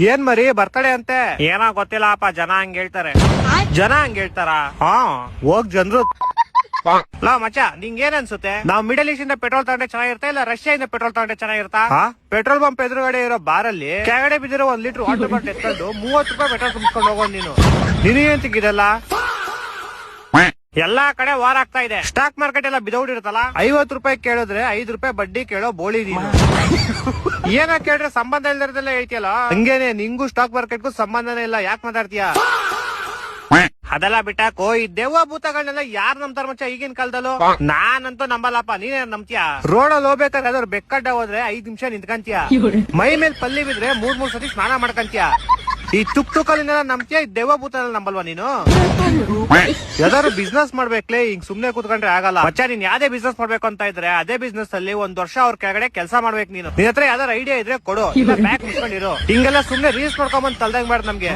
ಏನ್ ಮರಿ ಬರ್ತಡೆ ಅಂತೆ ಏನೋ ಗೊತ್ತಿಲ್ಲಪ್ಪ, ಜನ ಹಂಗ ಹೇಳ್ತಾರೆ. ಜನ ಹಂಗ ಹೇಳ್ತಾರ? ಹಾ, ಹೋಗ್ ಜನರು. ಲಾ ಮಚ್ಚ, ನಿಂಗೆ ಏನ್ ಅನ್ಸುತ್ತೆ? ನಾವ್ ಮಿಡಲ್ ಈಸ್ಟ್ ಇಂದ ಪೆಟ್ರೋಲ್ ತಗೊಂಡ್ರೆ ಚೆನ್ನಾಗಿರ್ತಾ ಇಲ್ಲ ರಷ್ಯಾ ಇಂದ ಪೆಟ್ರೋಲ್ ತಗೊಂಡ್ರೆ ಚೆನ್ನಾಗಿರ್ತಾ? ಪೆಟ್ರೋಲ್ ಪಂಪ್ ಎದುರುಗಡೆ ಇರೋ ಬಾರಲ್ಲಿ ಕೆಳಗಡೆ ಬಿದ್ದಿರೋ 1 ಲೀಟರ್ ವಾಟರ್ ಬಾಟಲ್ ಎತ್ಕೊಂಡು 30 ರೂಪಾಯಿ ಪೆಟ್ರೋಲ್ ತುಂಬಿಸ್ಕೊಂಡು ಹೋಗೋದು ನೀನು. ನೀನೇನ್ ಸಿಕ್ಕಿದಲ್ಲ? ಎಲ್ಲಾ ಕಡೆ ವಾರ ಆಗ್ತಾ ಇದೆ. ಸ್ಟಾಕ್ ಮಾರ್ಕೆಟ್ ಎಲ್ಲ ಬಿದೋಡಿರುತ್ತಲ್ಲ. 50 ರೂಪಾಯಿ ಕೇಳಿದ್ರೆ 5 ರೂಪಾಯಿ ಬಡ್ಡಿ ಕೇಳೋ ಬೋಳಿ ನೀನು. ಏನ ಕೇಳಿದ್ರೆ ಸಂಬಂಧ ಇಲ್ದಿರದೆಲ್ಲ ಹೇಳ್ತಿಯಲ್ಲ. ಹಂಗೇನೆ ನಿಂಗೂ ಸ್ಟಾಕ್ ಮಾರ್ಕೆಟ್ಗೂ ಸಂಬಂಧನೇ ಇಲ್ಲ, ಯಾಕೆ ಮಾತಾಡ್ತೀಯ? ಅದೆಲ್ಲ ಬಿಟ್ಟಾಕೋ, ಈ ದೆವ್ವ ಭೂತಗಳನ್ನೆಲ್ಲ ಯಾರು ನಂಬ್ತಾರ ಮಚ್ಚ ಈಗಿನ ಕಾಲದಲ್ಲೂ? ನಾನಂತೂ ನಂಬಲ್ಲಪ್ಪ, ನೀನೇ ನಂಬ್ತೀಯ? ರೋಡಲ್ಲಿ ಹೋಗ್ಬೇಕಾದ್ರೆ ಅದ್ರ ಬೆಕ್ಕಡ್ಡ ಹೋದ್ರೆ 5 ನಿಮಿಷ ನಿಂತ್ಕಂತೀಯ. ಮೈ ಮೇಲೆ ಪಲ್ಲಿ ಬಿದ್ರೆ 3 ಸತಿ ಸ್ನಾನ ಮಾಡ್ಕಂತೀಯ. ಈ ತುಕ್ಕಲ್ಲಿನೆಲ್ಲ ನಂಬ್ತೀಯ, ಈ ದೆವ್ವ ಭೂತನೆಲ್ಲ ನಂಬಲ್ವಾ ನೀನು? ಯಾವ್ದಾದ್ರು ಬಿಸ್ನೆಸ್ ಮಾಡ್ಬೇಕ್ಲೆ, ಹಿಂಗ್ ಸುಮ್ನೆ ಕೂತ್ಕೊಂಡ್ರೆ ಆಗಲ್ಲ ಮಚ್ಚ. ನೀನ್ ಯಾವ್ದೇ ಬಿಸ್ನೆಸ್ ಮಾಡ್ಬೇಕು ಅಂತ ಇದ್ರೆ ಅದೇ ಬಿಸ್ನೆಸ್ ಅಲ್ಲಿ 1 ವರ್ಷ ಅವ್ರ ಕೆಳಗಡೆ ಕೆಲಸ ಮಾಡ್ಬೇಕು ನೀನು. ನಿನ್ ಹತ್ರ ಯಾವ್ದಾರು ಐಡಿಯಾ ಇದ್ರೆ ಕೊಡು, ಇಲ್ಲ ಬ್ಯಾಗ್ ಮುಚ್ಕೊಂಡಿರು. ಹಿಂಗೆಲ್ಲ ಸುಮ್ನೆ ರೀಲ್ಸ್ ಮಾಡ್ಕೊಂಬಂದ್ ತಲ್ದಂಗ್ ಮಾಡ್ ನಮ್ಗೆ.